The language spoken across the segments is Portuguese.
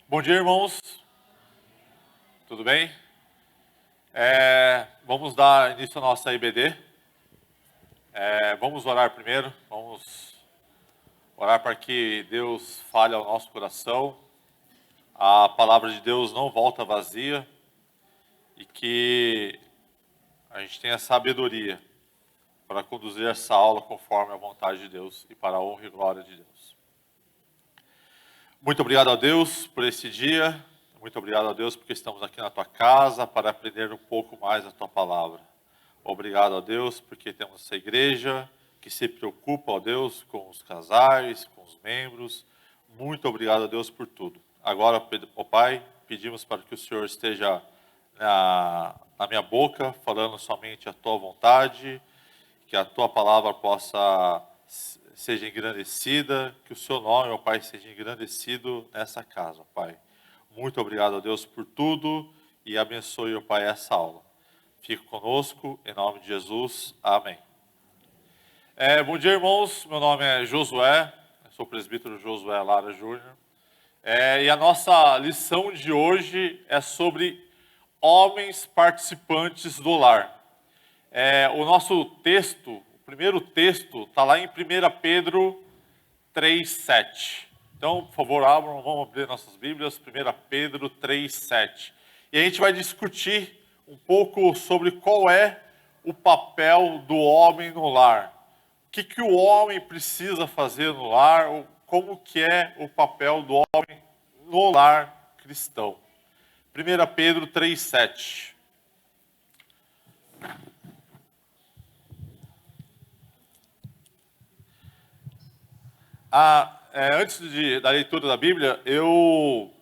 Bom dia, irmãos. Tudo bem? Vamos dar início à nossa IBD. Vamos orar primeiro. Vamos orar para que Deus fale ao nosso coração. A palavra de Deus não volta vazia e que a gente tenha sabedoria para conduzir essa aula conforme a vontade de Deus e para a honra e glória de Deus. Muito obrigado a Deus por esse dia. Muito obrigado a Deus porque estamos aqui na tua casa para aprender um pouco mais a tua palavra. Obrigado a Deus porque temos essa igreja que se preocupa, ó Deus, com os casais, com os membros. Muito obrigado a Deus por tudo. Agora, ó Pai, pedimos para que o Senhor esteja na minha boca, falando somente a tua vontade, que a tua palavra seja engrandecida, que o seu nome, ó Pai, seja engrandecido nessa casa, ó Pai. Muito obrigado a Deus por tudo e abençoe, ó Pai, essa aula. Fique conosco, em nome de Jesus. Amém. Bom dia, irmãos. Meu nome é Josué, sou o presbítero Josué Lara Júnior. E a nossa lição de hoje é sobre homens participantes do lar. O nosso texto, o primeiro texto, está lá em 1 Pedro 3,7. Então, por favor, abram, vamos abrir nossas Bíblias, 1 Pedro 3,7. E a gente vai discutir um pouco sobre qual é o papel do homem no lar. O que o homem precisa fazer no lar, ou como que é o papel do homem no lar cristão. 1 Pedro 3,7. Antes da leitura da Bíblia, eu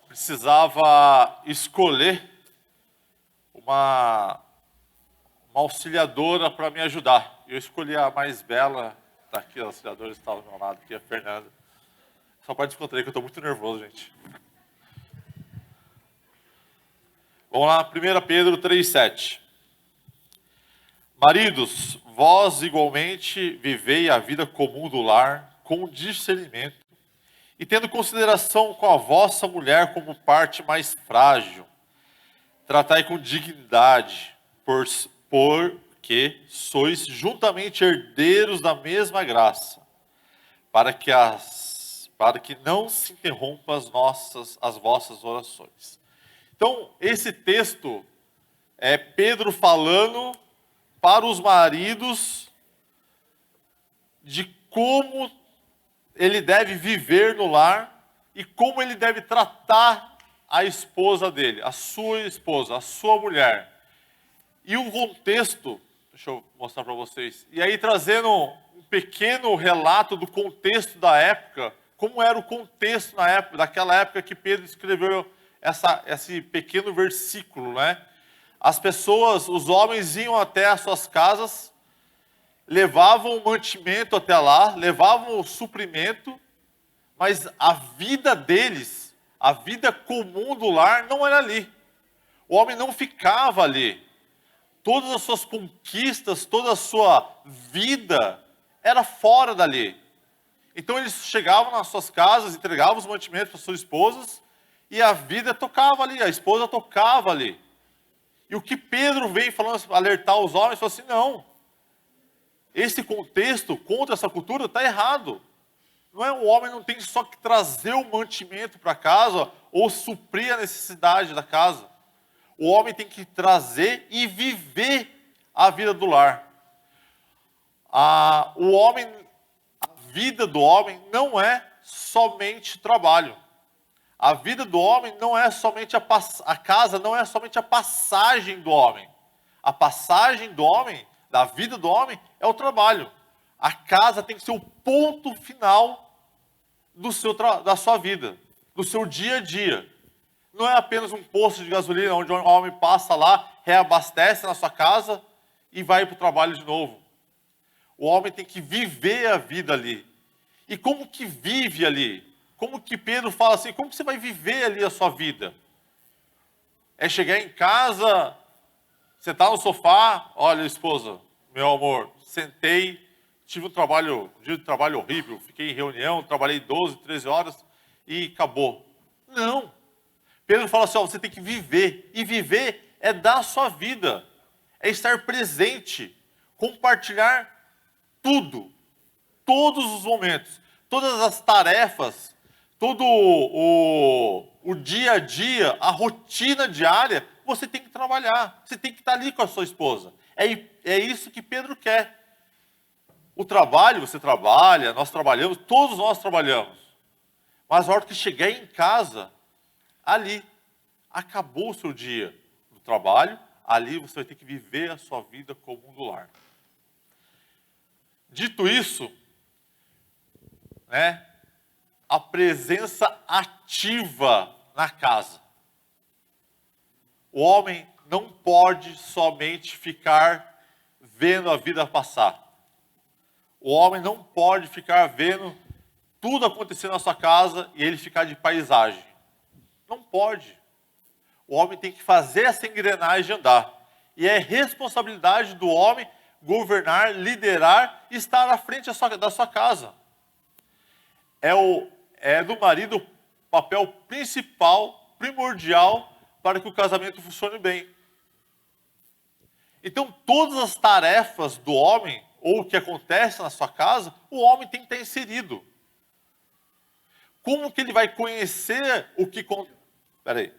precisava escolher uma auxiliadora para me ajudar. Eu escolhi a mais bela daqui, a auxiliadora estava do meu lado, aqui, a Fernanda. Só pode descontrair que eu estou muito nervoso, gente. Vamos lá, 1 Pedro 3,7. Maridos, vós igualmente vivei a vida comum do lar, com discernimento, e tendo consideração com a vossa mulher como parte mais frágil. Tratai com dignidade, porque sois juntamente herdeiros da mesma graça, para que não se interrompam as vossas orações. Então, esse texto é Pedro falando para os maridos de como ele deve viver no lar e como ele deve tratar a esposa dele, a sua esposa, a sua mulher. E um contexto, deixa eu mostrar para vocês, e aí trazendo um pequeno relato do contexto da época, como era o contexto na época, daquela época que Pedro escreveu esse pequeno versículo, né? As pessoas, os homens iam até as suas casas, levavam o mantimento até lá, levavam o suprimento, mas a vida deles, a vida comum do lar não era ali. O homem não ficava ali. Todas as suas conquistas, toda a sua vida era fora dali. Então eles chegavam nas suas casas, entregavam os mantimentos para suas esposas, e a vida tocava ali, a esposa tocava ali. E o que Pedro vem falando, alertar os homens, falou assim, não. Esse contexto, contra essa cultura, está errado. O homem não tem só que trazer o mantimento para casa ou suprir a necessidade da casa. O homem tem que trazer e viver a vida do lar. A vida do homem não é somente trabalho. A vida do homem não é somente a casa, não é somente a passagem do homem. A passagem do homem, da vida do homem, é o trabalho. A casa tem que ser o ponto final da sua vida, do seu dia a dia. Não é apenas um posto de gasolina onde o homem passa lá, reabastece na sua casa e vai para o trabalho de novo. O homem tem que viver a vida ali. E como que vive ali? Como que Pedro fala assim, como que você vai viver ali a sua vida? É chegar em casa, sentar no sofá, olha, esposa, meu amor, sentei, tive um dia de trabalho horrível, fiquei em reunião, trabalhei 12, 13 horas, e acabou. Não. Pedro fala assim, ó, você tem que viver. E viver é dar a sua vida. É estar presente. Compartilhar tudo. Todos os momentos. Todas as tarefas. Todo o dia a dia, a rotina diária, você tem que trabalhar. Você tem que estar ali com a sua esposa. É isso que Pedro quer. O trabalho, você trabalha, nós trabalhamos, todos nós trabalhamos. Mas a hora que chegar em casa, ali, acabou o seu dia do trabalho, ali você vai ter que viver a sua vida comum do lar. Dito isso, né, a presença ativa na casa. O homem não pode somente ficar vendo a vida passar. O homem não pode ficar vendo tudo acontecer na sua casa e ele ficar de paisagem. Não pode. O homem tem que fazer essa engrenagem andar. E é responsabilidade do homem governar, liderar e estar à frente da sua casa. É do marido o papel principal, primordial, para que o casamento funcione bem. Então, todas as tarefas do homem, ou o que acontece na sua casa, o homem tem que estar inserido. Como que ele vai conhecer o que... Peraí.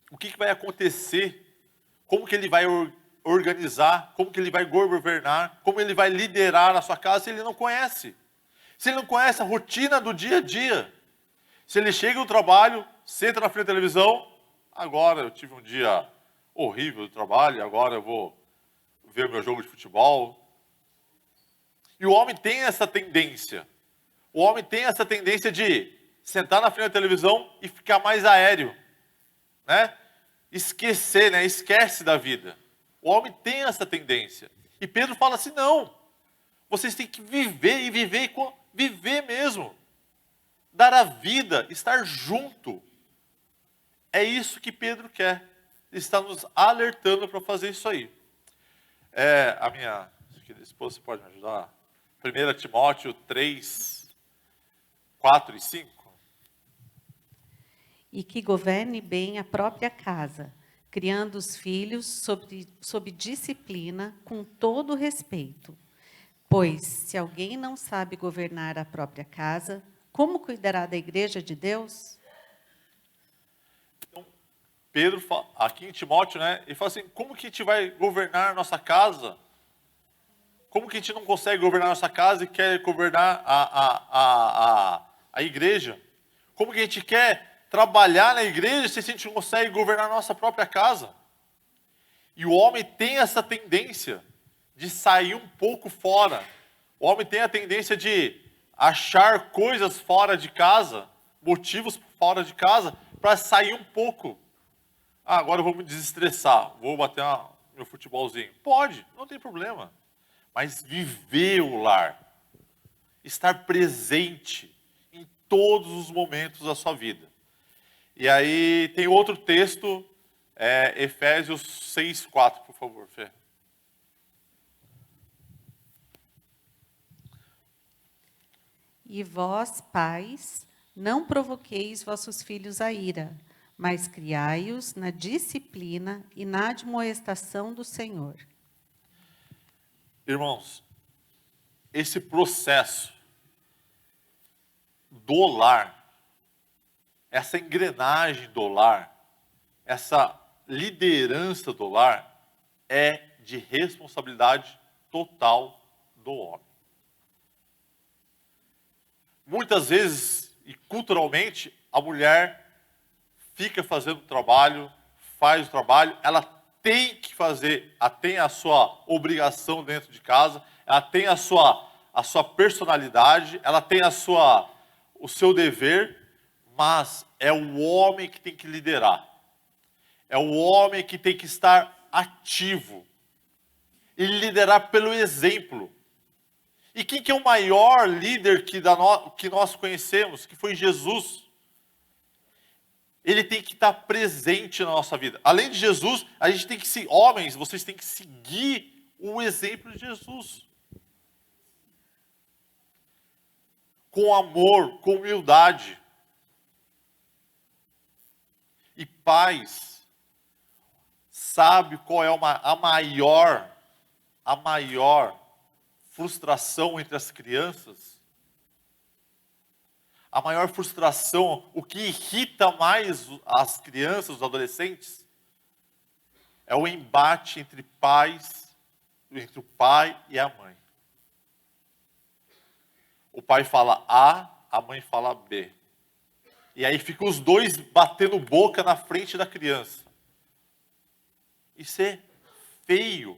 O que vai acontecer? Como que ele vai organizar? Como que ele vai governar? Como ele vai liderar a sua casa se ele não conhece? Se ele não conhece a rotina do dia a dia. Se ele chega no trabalho, senta na frente da televisão, agora eu tive um dia horrível de trabalho, agora eu vou ver o meu jogo de futebol. E o homem tem essa tendência. O homem tem essa tendência de sentar na frente da televisão e ficar mais aéreo, né? Esquecer, né? Esquece da vida. O homem tem essa tendência. E Pedro fala assim, não. Vocês têm que viver e viver mesmo. Dar a vida, estar junto. É isso que Pedro quer. Ele está nos alertando para fazer isso aí. A minha esposa pode me ajudar? 1 Timóteo 3, 4 e 5. E que governe bem a própria casa, criando os filhos sob disciplina, com todo respeito. Pois, se alguém não sabe governar a própria casa, como cuidará da igreja de Deus? Então, Pedro, aqui em Timóteo, né, ele fala assim, como que a gente vai governar a nossa casa? Como que a gente não consegue governar a nossa casa e quer governar a igreja? Como que a gente quer trabalhar na igreja se a gente não consegue governar a nossa própria casa? E o homem tem essa tendência de sair um pouco fora. O homem tem a tendência de achar coisas fora de casa, motivos fora de casa, para sair um pouco. Agora eu vou me desestressar, vou bater meu futebolzinho. Pode, não tem problema. Mas viver o lar, estar presente em todos os momentos da sua vida. E aí tem outro texto, Efésios 6, 4, por favor, Fê. E vós, pais, não provoqueis vossos filhos a ira, mas criai-os na disciplina e na admoestação do Senhor. Irmãos, esse processo do lar, essa engrenagem do lar, essa liderança do lar, é de responsabilidade total do homem. Muitas vezes, e culturalmente, a mulher fica fazendo o trabalho, faz o trabalho, ela tem que fazer, ela tem a sua obrigação dentro de casa, ela tem a sua personalidade, ela tem o seu dever, mas é o homem que tem que liderar. É o homem que tem que estar ativo e liderar pelo exemplo. E quem que é o maior líder que nós conhecemos, que foi Jesus? Ele tem que estar presente na nossa vida. Além de Jesus, a gente tem que homens, vocês têm que seguir o exemplo de Jesus. com amor, com humildade. E pais, sabe qual é a maior frustração entre as crianças? A maior frustração, o que irrita mais as crianças, os adolescentes, é o embate entre o pai e a mãe. O pai fala A mãe fala B. E aí ficam os dois batendo boca na frente da criança. Isso é feio.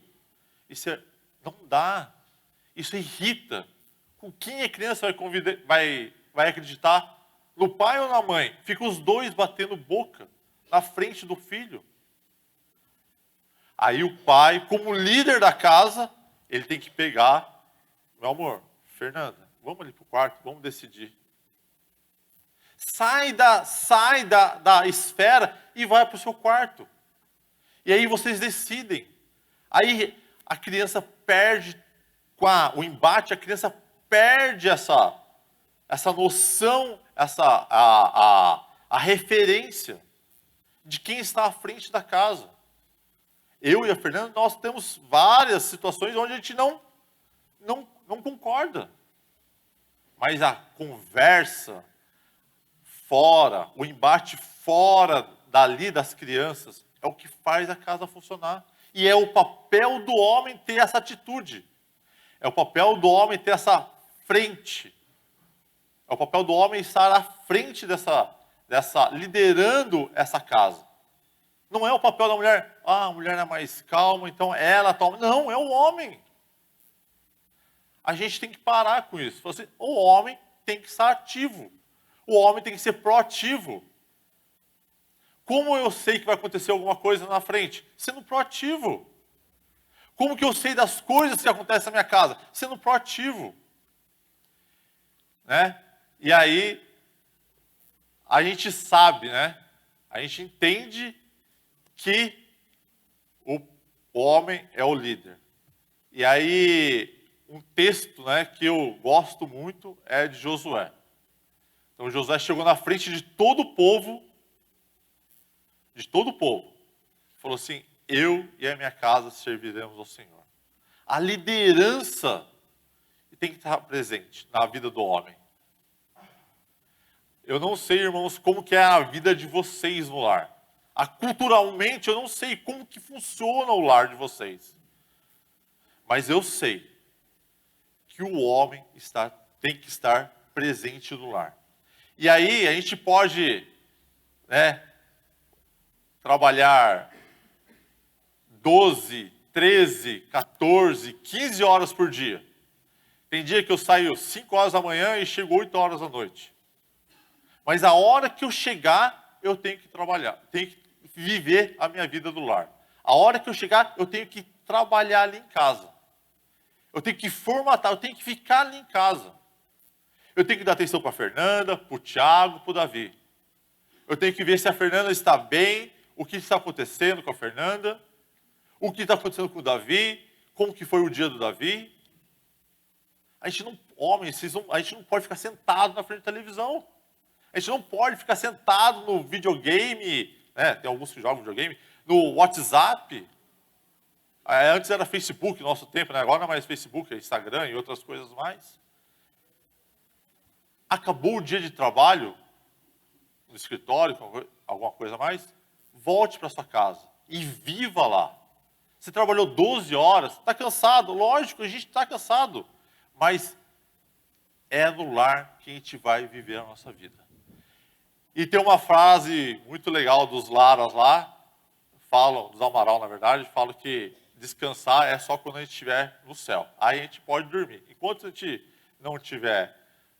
Não dá. Isso irrita. Com quem a criança vai acreditar? No pai ou na mãe? Ficam os dois batendo boca na frente do filho. Aí o pai, como líder da casa, ele tem que pegar, meu amor, Fernanda, vamos ali para o quarto, vamos decidir. Sai da esfera e vai para o seu quarto. E aí vocês decidem. Aí a criança perde, com o embate, a criança perde essa noção, a referência de quem está à frente da casa. Eu e a Fernanda, nós temos várias situações onde a gente não concorda. Mas a conversa fora, o embate fora dali das crianças, é o que faz a casa funcionar. E é o papel do homem ter essa atitude. É o papel do homem ter essa frente. É o papel do homem estar à frente liderando essa casa. Não é o papel da mulher, a mulher é mais calma, então ela toma. Não, é o homem. A gente tem que parar com isso. O homem tem que estar ativo. O homem tem que ser proativo. Como eu sei que vai acontecer alguma coisa na frente? Sendo proativo. Como que eu sei das coisas que acontecem na minha casa? Sendo proativo. Né? E aí, a gente sabe, né? A gente entende que o homem é o líder. E aí, um texto, né, que eu gosto muito é de Josué. Então Josué chegou na frente de todo o povo, falou assim: eu e a minha casa serviremos ao Senhor. A liderança tem que estar presente na vida do homem. Eu não sei, irmãos, como que é a vida de vocês no lar. Culturalmente, eu não sei como que funciona o lar de vocês. Mas eu sei que o homem tem que estar presente no lar. E aí, a gente pode, né, trabalhar 12, 13, 14, 15 horas por dia. Tem dia que eu saio 5 horas da manhã e chego 8 horas da noite. Mas a hora que eu chegar, eu tenho que trabalhar, tenho que viver a minha vida do lar. A hora que eu chegar, eu tenho que trabalhar ali em casa. Eu tenho que formatar, eu tenho que ficar ali em casa. Eu tenho que dar atenção para a Fernanda, para o Tiago, para o Davi. Eu tenho que ver se a Fernanda está bem, o que está acontecendo com a Fernanda, o que está acontecendo com o Davi, como que foi o dia do Davi. A gente não pode ficar sentado na frente da televisão. A gente não pode ficar sentado no videogame, né? Tem alguns que jogam videogame, no WhatsApp. Antes era Facebook, nosso tempo, né? Agora não é mais Facebook, é Instagram e outras coisas mais. Acabou o dia de trabalho, no escritório, alguma coisa a mais, volte para sua casa e viva lá. Você trabalhou 12 horas, está cansado? Lógico, a gente está cansado. Mas é no lar que a gente vai viver a nossa vida. E tem uma frase muito legal dos Laras lá, dos Amaral, na verdade, falam que descansar é só quando a gente estiver no céu. Aí a gente pode dormir. Enquanto a gente não estiver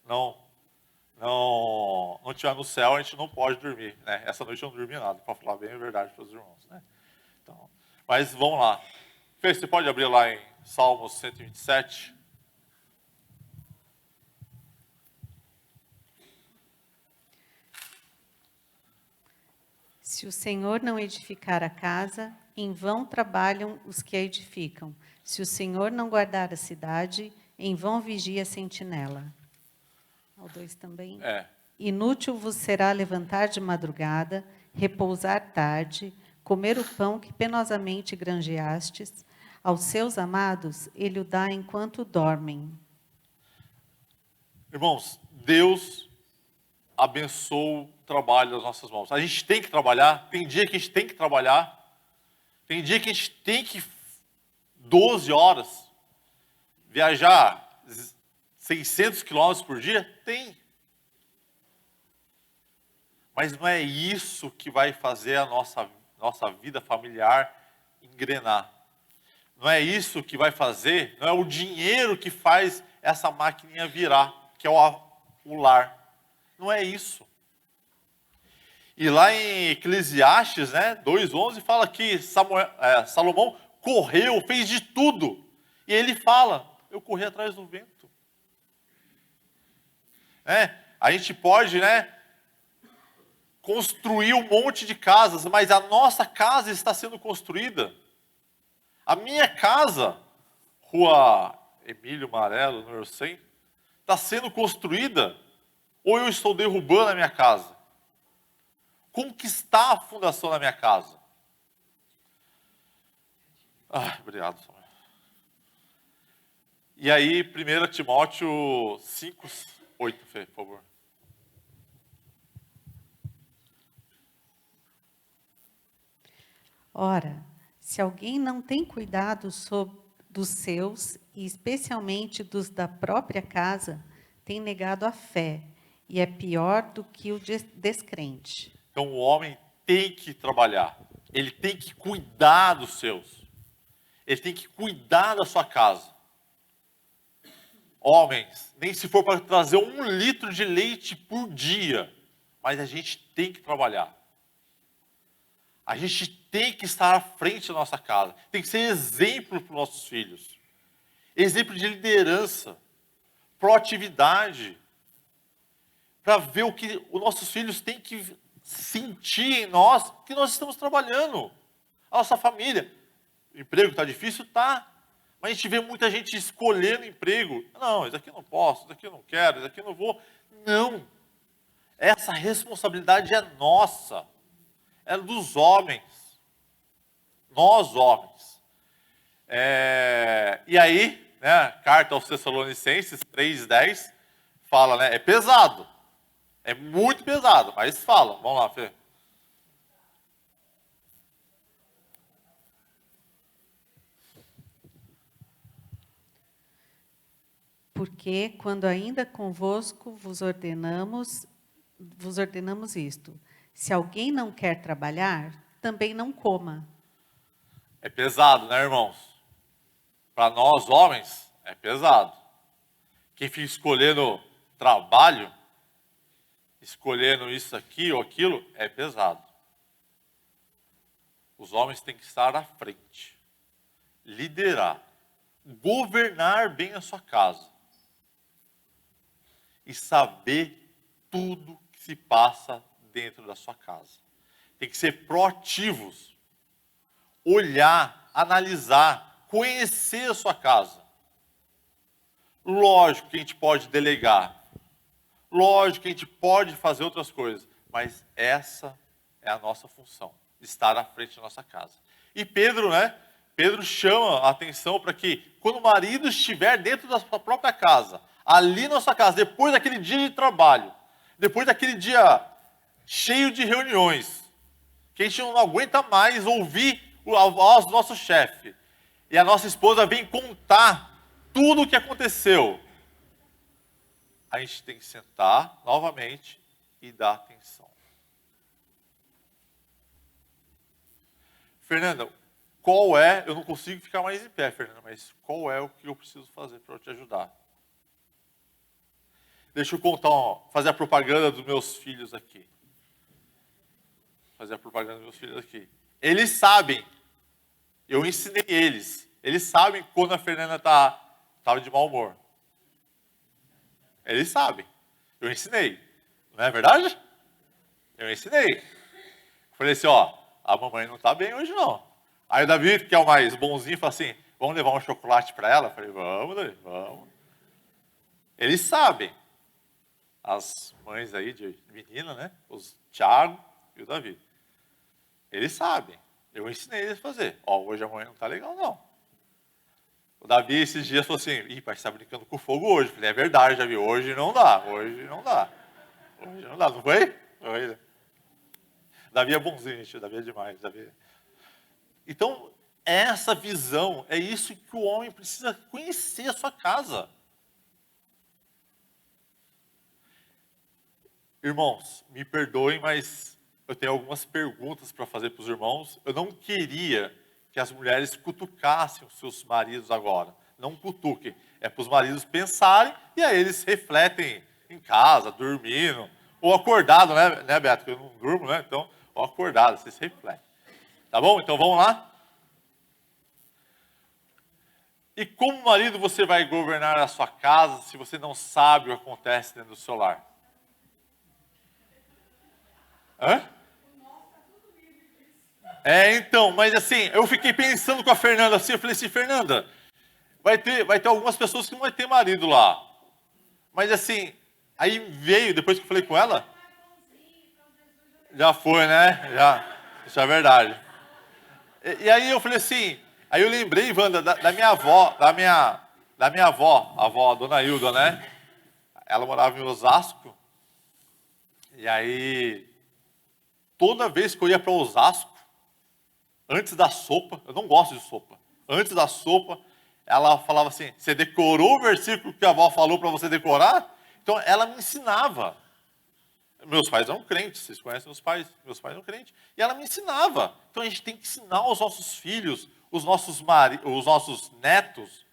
no céu, a gente não pode dormir. Né? Essa noite eu não dormi nada, para falar bem a verdade para os irmãos. Né? Então, mas vamos lá. Fê, você pode abrir lá em Salmos 127? Se o Senhor não edificar a casa, em vão trabalham os que a edificam. Se o Senhor não guardar a cidade, em vão vigia a sentinela. Ao 2 também. É. Inútil vos será levantar de madrugada, repousar tarde, comer o pão que penosamente granjeastes. Aos seus amados ele o dá enquanto dormem. Irmãos, Deus abençoa o trabalho das nossas mãos. A gente tem que trabalhar, tem dia que a gente tem que trabalhar, tem dia que a gente tem que 12 horas, viajar 600 quilômetros por dia? Tem. Mas não é isso que vai fazer a nossa vida familiar engrenar. Não é isso que vai fazer, não é o dinheiro que faz essa maquininha virar, que é o lar. Não é isso. E lá em Eclesiastes, né, 2:11, fala que Salomão correu, fez de tudo. E ele fala, eu corri atrás do vento. A gente pode, construir um monte de casas, mas a nossa casa está sendo construída. A minha casa, Rua Emílio Marelo, número 100, está sendo construída, ou eu estou derrubando a minha casa? Conquistar a fundação da minha casa. Obrigado, Samuel. E aí, 1 Timóteo 5:8, Fê, por favor. Ora, se alguém não tem cuidado dos seus, e especialmente dos da própria casa, tem negado a fé, e é pior do que o descrente. Então o homem tem que trabalhar, ele tem que cuidar dos seus, ele tem que cuidar da sua casa. Homens, nem se for para trazer 1 litro de leite por dia, mas a gente tem que trabalhar. A gente tem que estar à frente da nossa casa, tem que ser exemplo para os nossos filhos, exemplo de liderança, proatividade, para ver o que os nossos filhos têm que sentir em nós, que nós estamos trabalhando. A nossa família, o emprego está difícil? Tá. Mas a gente vê muita gente escolhendo emprego. Não, isso aqui eu não posso, isso aqui eu não quero, isso aqui eu não vou. Não. Essa responsabilidade é nossa. É dos homens. Nós, homens. E aí, carta aos Tessalonicenses 3:10, fala, é pesado. É muito pesado, mas fala. Vamos lá, Fê. Porque, quando ainda convosco vos ordenamos isto: se alguém não quer trabalhar, também não coma. É pesado, né, irmãos? Para nós, homens, é pesado. Quem fica escolhendo trabalho, escolhendo isso aqui ou aquilo, é pesado. Os homens têm que estar à frente, liderar, governar bem a sua casa e saber tudo que se passa dentro da sua casa. Tem que ser proativos, olhar, analisar, conhecer a sua casa. Lógico que a gente pode delegar, lógico que a gente pode fazer outras coisas, mas essa é a nossa função, estar à frente da nossa casa. E Pedro, Pedro chama a atenção para que, quando o marido estiver dentro da sua própria casa, ali na sua casa, depois daquele dia de trabalho, depois daquele dia cheio de reuniões, que a gente não aguenta mais ouvir a voz do nosso chefe, e a nossa esposa vem contar tudo o que aconteceu, a gente tem que sentar novamente e dar atenção. Fernanda, eu não consigo ficar mais em pé, Fernanda, mas qual é o que eu preciso fazer para eu te ajudar? Deixa eu contar, fazer a propaganda dos meus filhos aqui. Eles sabem, eu ensinei eles. Eles sabem quando a Fernanda estava de mau humor. Eles sabem. Eu ensinei. Não é verdade? Eu ensinei. Falei assim, a mamãe não está bem hoje não. Aí o Davi, que é o mais bonzinho, fala assim, vamos levar um chocolate para ela? Eu falei, vamos, Davi, vamos. Eles sabem. as mães aí de menina, né? Os Thiago e o Davi. Eles sabem. Eu ensinei eles a fazer. Ó, hoje a mãe não tá legal, não. O Davi esses dias falou assim, ih, pai, você tá brincando com fogo hoje. Eu falei, é verdade, Davi, hoje não dá, hoje não dá. Hoje não dá, não foi? Foi. Davi é bonzinho, gente, Davi é demais. Davi... Então, essa visão, é isso que o homem precisa conhecer a sua casa. Irmãos, me perdoem, mas eu tenho algumas perguntas para fazer para os irmãos. Eu não queria que as mulheres cutucassem os seus maridos agora. Não cutuquem. É para os maridos pensarem e aí eles refletem em casa, dormindo. Ou acordado, né, Beto? Eu não durmo, né? Então, ou acordado, vocês refletem. Tá bom? Então vamos lá? E como marido você vai governar a sua casa se você não sabe o que acontece dentro do seu lar? Hã? Então, mas assim, eu fiquei pensando com a Fernanda assim, eu falei assim, Fernanda, vai ter algumas pessoas que não vai ter marido lá. Mas assim, aí veio, depois que eu falei com ela, já foi, né? Já, isso é verdade. E aí eu falei assim, aí eu lembrei, Wanda, da minha avó, da minha avó, a avó, a dona Hilda, né? Ela morava em Osasco, e aí, toda vez que eu ia para Osasco, antes da sopa, eu não gosto de sopa, antes da sopa, ela falava assim, você decorou o versículo que a avó falou para você decorar? Então, ela me ensinava. Meus pais eram crentes, vocês conhecem meus pais eram crentes. E ela me ensinava. Então, a gente tem que ensinar aos nossos filhos, os nossos netos,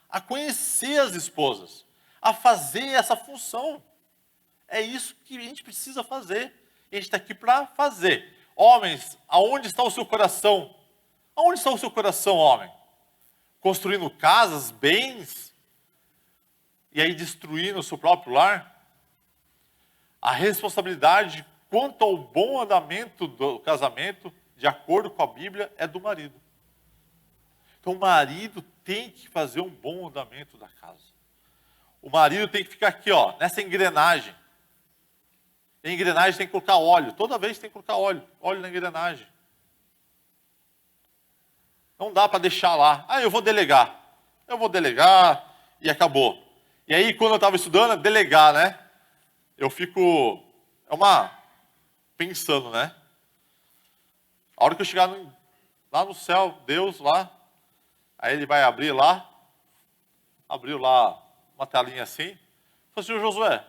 a conhecer as esposas, a fazer essa função. É isso que a gente precisa fazer. E a gente está aqui para fazer. Homens, aonde está o seu coração? Aonde está o seu coração, homem? Construindo casas, bens, e aí destruindo o seu próprio lar? A responsabilidade quanto ao bom andamento do casamento, de acordo com a Bíblia, é do marido. Então o marido tem que fazer um bom andamento da casa. O marido tem que ficar aqui, ó, nessa engrenagem. A engrenagem tem que colocar óleo. Toda vez tem que colocar óleo na engrenagem. Não dá para deixar lá. Ah, eu vou delegar e acabou. E aí, quando eu estava estudando, delegar, né? Eu fico, pensando, né? A hora que eu chegar lá no céu, Deus lá, aí ele vai abrir lá, abriu lá uma telinha assim, falou assim, Josué,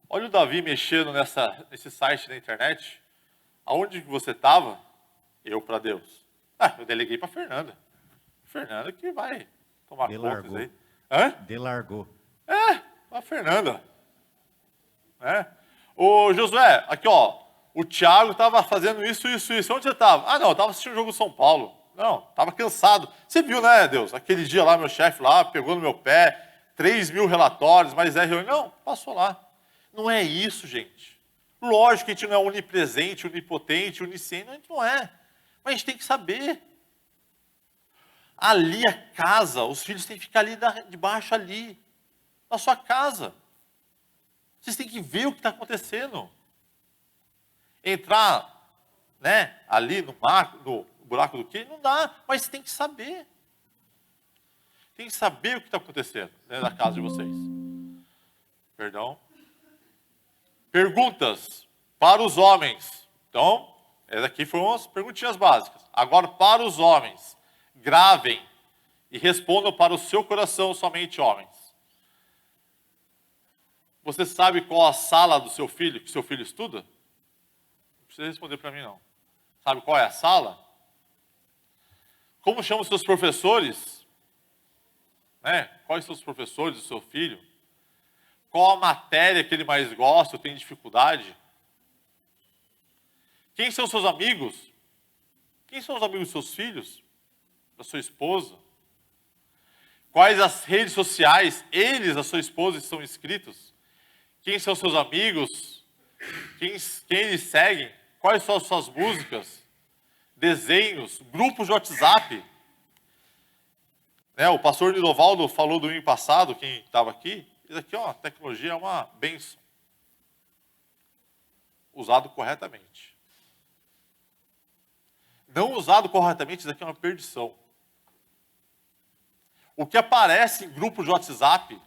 olha o Davi mexendo nesse site da internet, aonde que você estava? Eu para Deus. Eu deleguei para Fernanda. Fernanda que vai tomar contas aí. Hã? Delargou. A Fernanda. Ô Josué, aqui ó, o Thiago estava fazendo isso. Onde você estava? Não, eu estava assistindo o jogo do São Paulo. Não, estava cansado. Você viu, né, Deus? Aquele dia lá, meu chefe lá, pegou no meu pé, 3.000 relatórios, mas reunião. Não, passou lá. Não é isso, gente. Lógico que a gente não é onipresente, onipotente, onisciente, a gente não é. Mas a gente tem que saber. Ali a casa, os filhos têm que ficar ali debaixo ali, na sua casa. Vocês têm que ver o que está acontecendo. Entrar, né, ali no buraco do quê? Não dá, mas tem que saber. Tem que saber o que está acontecendo dentro da casa de vocês. Perdão. Perguntas para os homens. Então, essas aqui foram as perguntinhas básicas. Agora, para os homens, gravem e respondam para o seu coração somente homens. Você sabe qual a sala do seu filho, que seu filho estuda? Não precisa responder para mim, não. Sabe qual é a sala? Como chamam os seus professores? Quais são os professores do seu filho? Qual a matéria que ele mais gosta ou tem dificuldade? Quem são seus amigos? Quem são os amigos dos seus filhos? Da sua esposa? Quais as redes sociais a sua esposa, estão inscritos? Quem são seus amigos? Quem eles seguem? Quais são as suas músicas? Desenhos? Grupos de WhatsApp? O pastor Nidovaldo falou domingo passado, quem estava aqui, isso aqui, ó, a tecnologia é uma bênção. usado corretamente. Não usado corretamente, isso aqui é uma perdição. O que aparece em grupo de WhatsApp,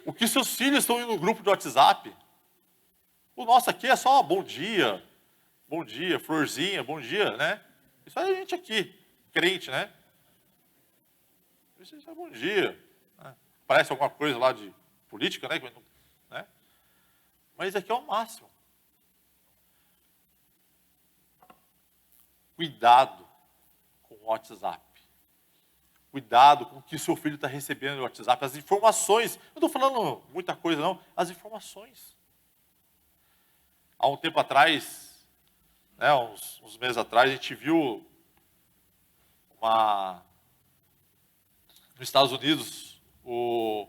o que seus filhos estão indo no grupo de WhatsApp, o nosso aqui é só bom dia, florzinha, bom dia, né? Isso aí é a gente aqui, crente, né? Isso é bom dia. Né? Parece alguma coisa lá de política, né? Mas isso aqui é o máximo. Cuidado com o WhatsApp. Cuidado com o que o seu filho está recebendo no WhatsApp. As informações. Não estou falando muita coisa, não. As informações. Há um tempo atrás, né, uns meses atrás, a gente viu nos Estados Unidos, o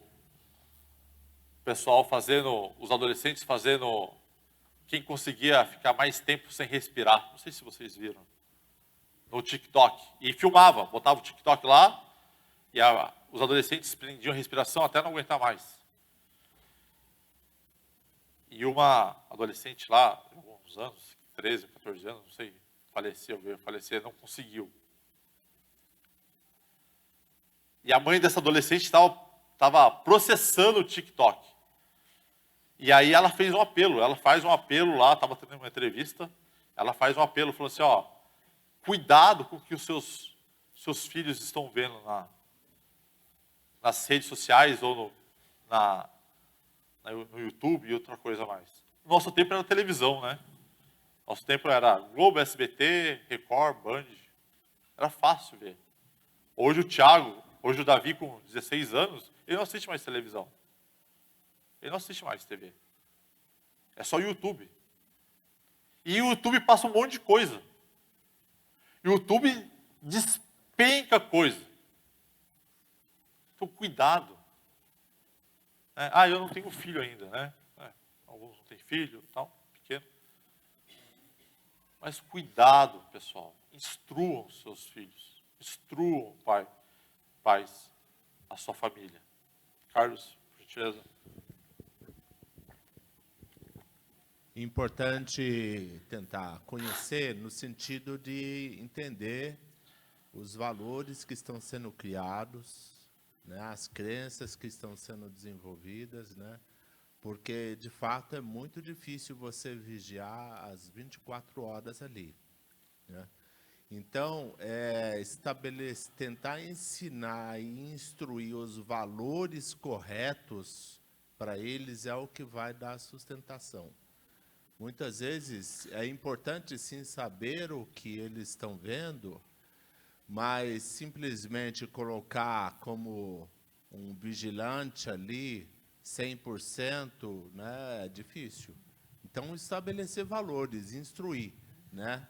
pessoal fazendo, os adolescentes fazendo, quem conseguia ficar mais tempo sem respirar. Não sei se vocês viram. No TikTok. E filmava, botava o TikTok lá, e os adolescentes prendiam a respiração até não aguentar mais. E uma adolescente lá, alguns anos, 13, 14 anos, não sei, veio falecer, não conseguiu. E a mãe dessa adolescente estava processando o TikTok. E aí ela fez um apelo, ela faz um apelo lá, estava tendo uma entrevista, ela faz um apelo, falou assim, ó, cuidado com o que os seus filhos estão vendo nas redes sociais ou no YouTube e outra coisa mais. Nosso tempo era televisão, né? Nosso tempo era Globo, SBT, Record, Band. Era fácil ver. Hoje o Davi com 16 anos, ele não assiste mais televisão. Ele não assiste mais TV. É só YouTube. E o YouTube passa um monte de coisa. O YouTube despenca coisa. Então, cuidado. Eu não tenho filho ainda, né? Alguns não têm filho, tal, pequeno. Mas cuidado, pessoal. Instruam seus filhos. Instruam, pais, a sua família. Carlos, por gentileza. Importante tentar conhecer no sentido de entender os valores que estão sendo criados, né, as crenças que estão sendo desenvolvidas, né, porque, de fato, é muito difícil você vigiar as 24 horas ali. Né? Então, tentar ensinar e instruir os valores corretos para eles é o que vai dar sustentação. Muitas vezes é importante, sim, saber o que eles estão vendo, mas simplesmente colocar como um vigilante ali, 100%, né, é difícil. Então, estabelecer valores, instruir, né?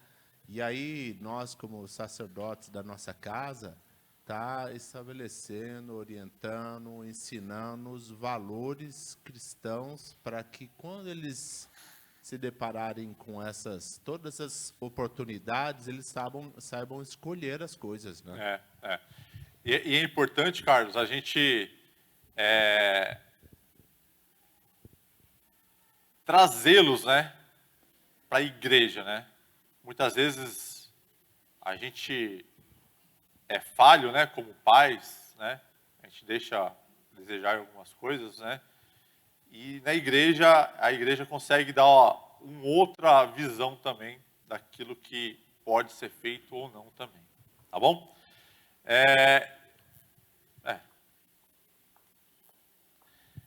E aí, nós, como sacerdotes da nossa casa, tá estabelecendo, orientando, ensinando os valores cristãos para que, quando eles se depararem com todas essas oportunidades, eles saibam escolher as coisas, né? E é importante, Carlos, a gente trazê-los, né, para a igreja, né? Muitas vezes a gente é falho, né, como pais, né? A gente deixa a desejar algumas coisas, né? E na igreja, a igreja consegue dar uma outra visão também daquilo que pode ser feito ou não também. Tá bom?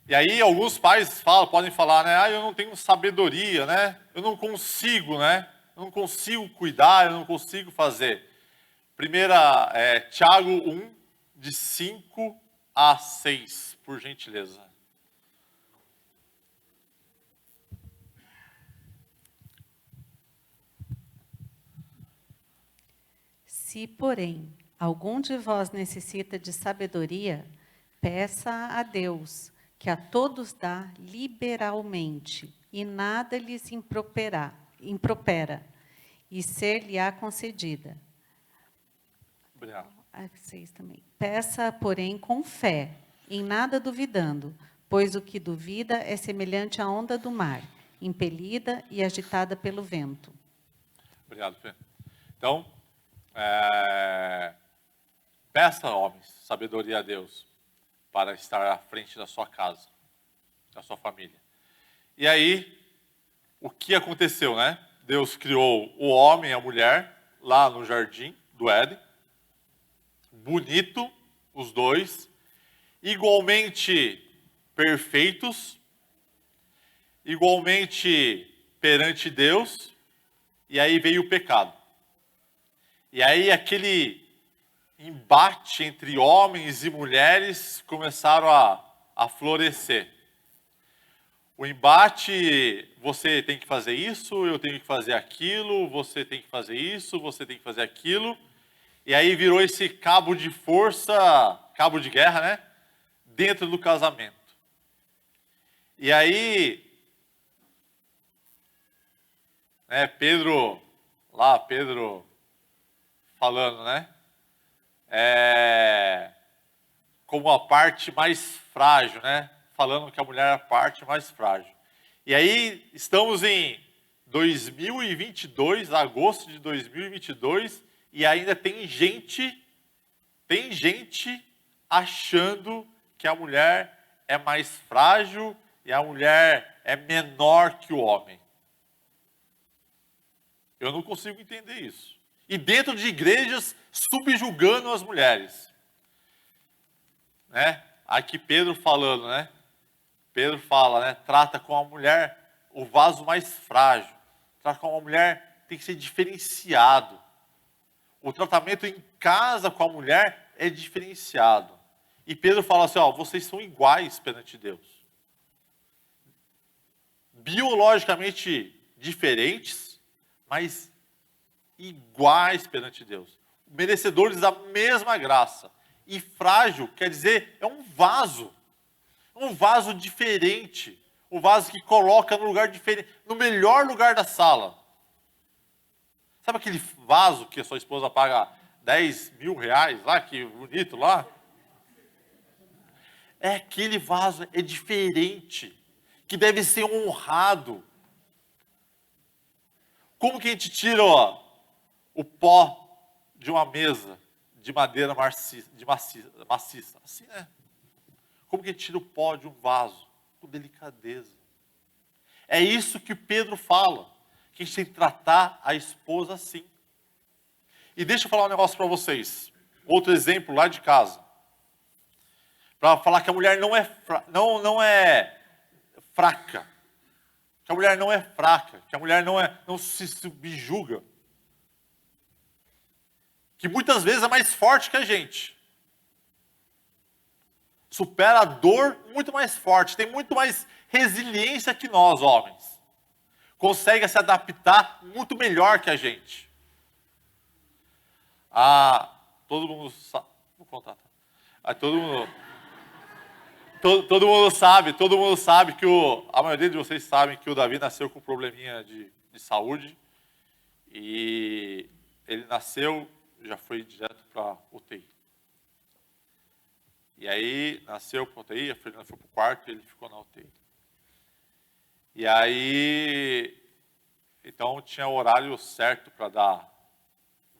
E aí alguns pais podem falar, né? Eu não tenho sabedoria, né? Eu não consigo, né? Eu não consigo cuidar, eu não consigo fazer. Tiago 1, de 5 a 6, por gentileza. Se, porém, algum de vós necessita de sabedoria, peça a Deus, que a todos dá liberalmente, e nada lhes impropera, e ser-lhe-á concedida. Obrigado. 6 também. Peça, porém, com fé, em nada duvidando, pois o que duvida é semelhante à onda do mar, impelida e agitada pelo vento. Obrigado, Fê. Então, peça, homens, sabedoria a Deus para estar à frente da sua casa, da sua família. E aí, o que aconteceu, né? Deus criou o homem e a mulher lá no jardim do Éden. Bonito, os dois. Igualmente perfeitos. Igualmente perante Deus. E aí veio o pecado. E aí aquele embate entre homens e mulheres começaram a florescer. O embate, você tem que fazer isso, eu tenho que fazer aquilo, você tem que fazer isso, você tem que fazer aquilo. E aí virou esse cabo de força, cabo de guerra, né? Dentro do casamento. E aí, né, Pedro falando, né? Como a parte mais frágil, né? Falando que a mulher é a parte mais frágil. E aí, estamos em 2022, agosto de 2022, e ainda tem gente achando que a mulher é mais frágil e a mulher é menor que o homem. Eu não consigo entender isso. E dentro de igrejas, subjugando as mulheres. Né? Aqui Pedro falando, né? Pedro fala, né? Trata com a mulher o vaso mais frágil. Trata com a mulher, tem que ser diferenciado. O tratamento em casa com a mulher é diferenciado. E Pedro fala assim, ó, vocês são iguais perante Deus. Biologicamente diferentes, mas iguais perante Deus. Merecedores da mesma graça. E frágil quer dizer, é um vaso diferente, um vaso que coloca no lugar diferente, no melhor lugar da sala. Sabe aquele vaso que a sua esposa paga 10 mil reais lá, que bonito lá? É aquele vaso, é diferente, que deve ser honrado. Como que a gente tira o pó de uma mesa de madeira maciça? Assim, né? Como que a gente tira o pó de um vaso? Com delicadeza. É isso que Pedro fala, que a gente tem que tratar a esposa assim. E deixa eu falar um negócio para vocês. Outro exemplo lá de casa. Para falar que a mulher não é fraca. Que a mulher não é fraca. Que a mulher não se subjuga. Que muitas vezes é mais forte que a gente. Supera a dor muito mais forte, tem muito mais resiliência que nós, homens. Consegue se adaptar muito melhor que a gente. Todo mundo sabe. Vou contar. Todo mundo sabe que a maioria de vocês sabem que o Davi nasceu com um probleminha de saúde. E ele nasceu, já foi direto para UTI. E aí, nasceu para a UTI, a Fernanda foi para o quarto e ele ficou na UTI. E aí, então tinha o horário certo para dar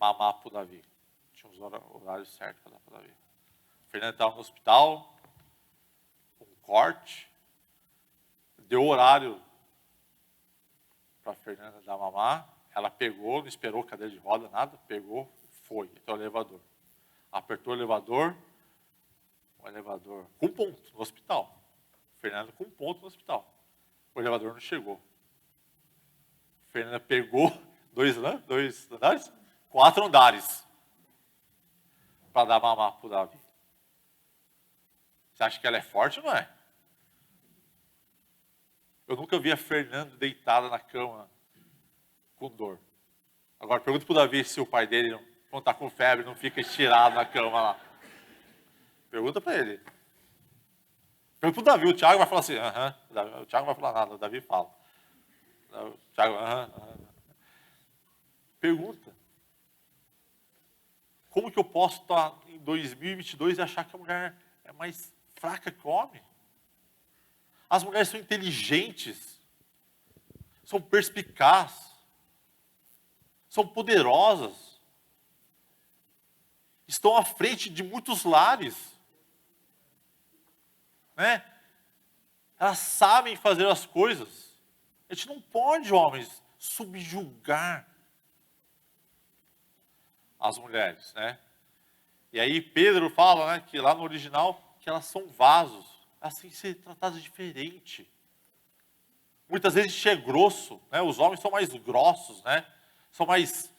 mamar para o Davi. Tinha os horários certos para dar para o Davi. A Fernanda estava no hospital, com um corte, deu horário para a Fernanda dar mamar, ela pegou, não esperou cadeira de roda, nada, pegou, foi até o elevador. Apertou o elevador com ponto no hospital. Fernanda com ponto no hospital. O elevador não chegou. Fernanda pegou 4 andares para dar mamar para o Davi. Você acha que ela é forte ou não é? Eu nunca vi a Fernanda deitada na cama com dor. Agora pergunta para o Davi se o pai dele, quando está com febre, não fica estirado na cama lá. Pergunta para ele. Pergunta para o Davi, o Thiago vai falar assim, o Thiago não vai falar nada, o Davi fala. O Thiago, Pergunta. Como que eu posso estar em 2022 e achar que a mulher é mais fraca que o homem? As mulheres são inteligentes. são perspicazes, são poderosas, estão à frente de muitos lares, né? Elas sabem fazer as coisas. A gente não pode, homens, subjugar as mulheres, né? E aí Pedro fala, né, que lá no original, que elas são vasos, elas têm que ser tratadas diferente. Muitas vezes a gente é grosso, né? Os homens são mais grossos, né? São mais,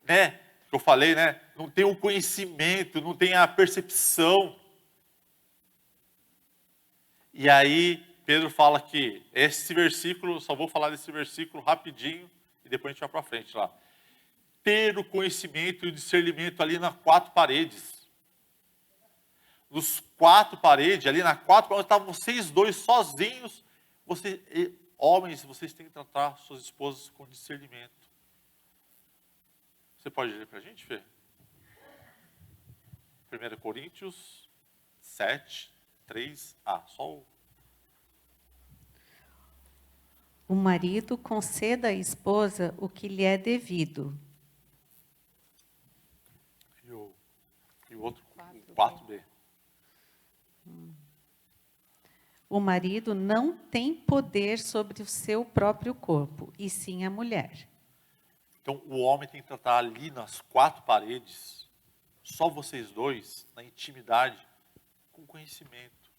né? Que eu falei, né? Não tem o conhecimento, não tem a percepção. E aí Pedro fala que esse versículo, só vou falar desse versículo rapidinho e depois a gente vai para frente lá. Ter o conhecimento e o discernimento ali nas quatro paredes. Nos quatro paredes, ali na quatro paredes, estavam vocês dois sozinhos. Homens, vocês têm que tratar suas esposas com discernimento. Você pode ler para a gente, Fê? 1 Coríntios 7, 3a. O marido conceda à esposa o que lhe é devido. E o outro, 4b. O marido não tem poder sobre o seu próprio corpo, e sim a mulher. Então, o homem tem que tratar ali nas quatro paredes, só vocês dois, na intimidade, com conhecimento.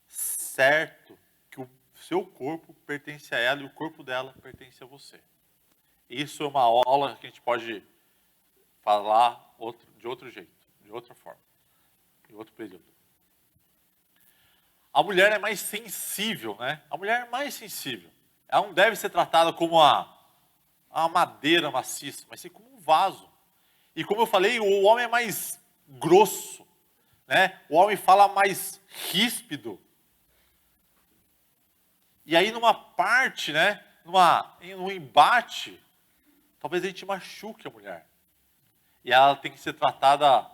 Certo que o seu corpo pertence a ela e o corpo dela pertence a você. Isso é uma aula que a gente pode falar de outro jeito, de outra forma, em outro período. A mulher é mais sensível, né? A mulher é mais sensível. Ela não deve ser tratada como uma madeira maciça, mas sim como um vaso. E como eu falei, o homem é mais grosso, né? O homem fala mais ríspido. E aí numa parte, né? Num embate, talvez a gente machuque a mulher. E ela tem que ser tratada,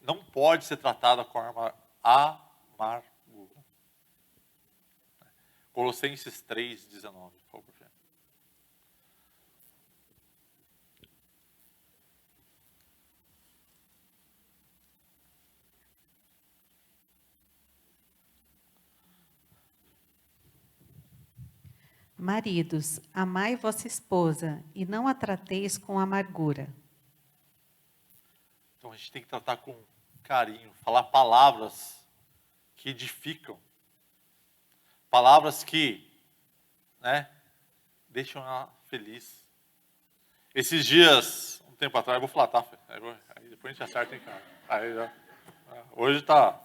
não pode ser tratada com amargura. Colossenses 3, 19, por favor. Maridos, amai vossa esposa e não a trateis com amargura. Então a gente tem que tratar com carinho, falar palavras que edificam, palavras que, né, deixam ela feliz. Esses dias, um tempo atrás, eu vou falar, tá? Aí depois a gente acerta, hein, cara? Hoje tá.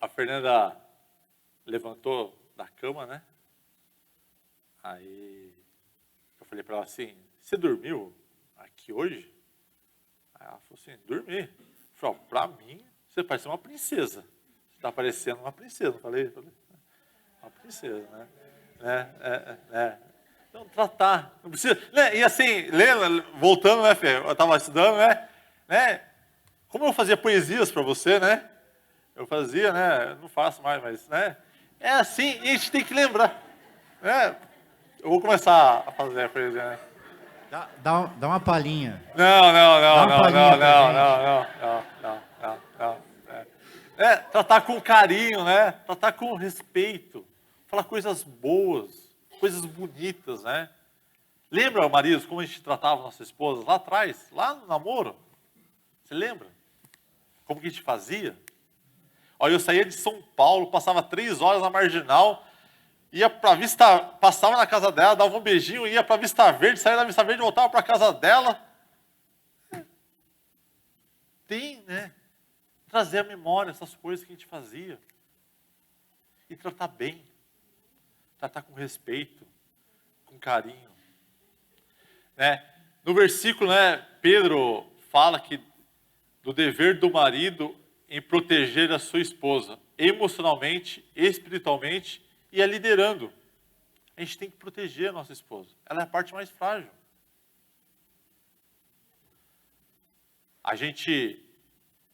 A Fernanda levantou da cama, né? Aí eu falei para ela assim: você dormiu aqui hoje? Aí ela falou assim: dormi. Eu falei: para mim, você parece uma princesa. Você está parecendo uma princesa. Falei, uma princesa, né? Então, tratar. Não precisa. Né? E assim, voltando, né, Fê? Eu estava estudando, né? Como eu fazia poesias para você, né? Eu fazia, né? Não faço mais, mas, né? É assim, e a gente tem que lembrar. Né? Eu vou começar a fazer a poesia, né? Dá uma palhinha. Não. Dá uma palhinha Não. Tratar com carinho, né? Tratar com respeito. Falar coisas boas, coisas bonitas, né? Lembra, maridos, como a gente tratava nossas esposas lá atrás, lá no namoro? Você lembra? Como que a gente fazia? Olha, eu saía de São Paulo, passava 3 horas na Marginal, ia para Vista, passava na casa dela, dava um beijinho, ia para Vista Verde, saía da Vista Verde, voltava para casa dela. Tem, né? Trazer à memória essas coisas que a gente fazia. E tratar bem. Tratar com respeito, com carinho. Né? No versículo, né, Pedro fala que do dever do marido em proteger a sua esposa, emocionalmente, espiritualmente e a liderando. A gente tem que proteger a nossa esposa. Ela é a parte mais frágil.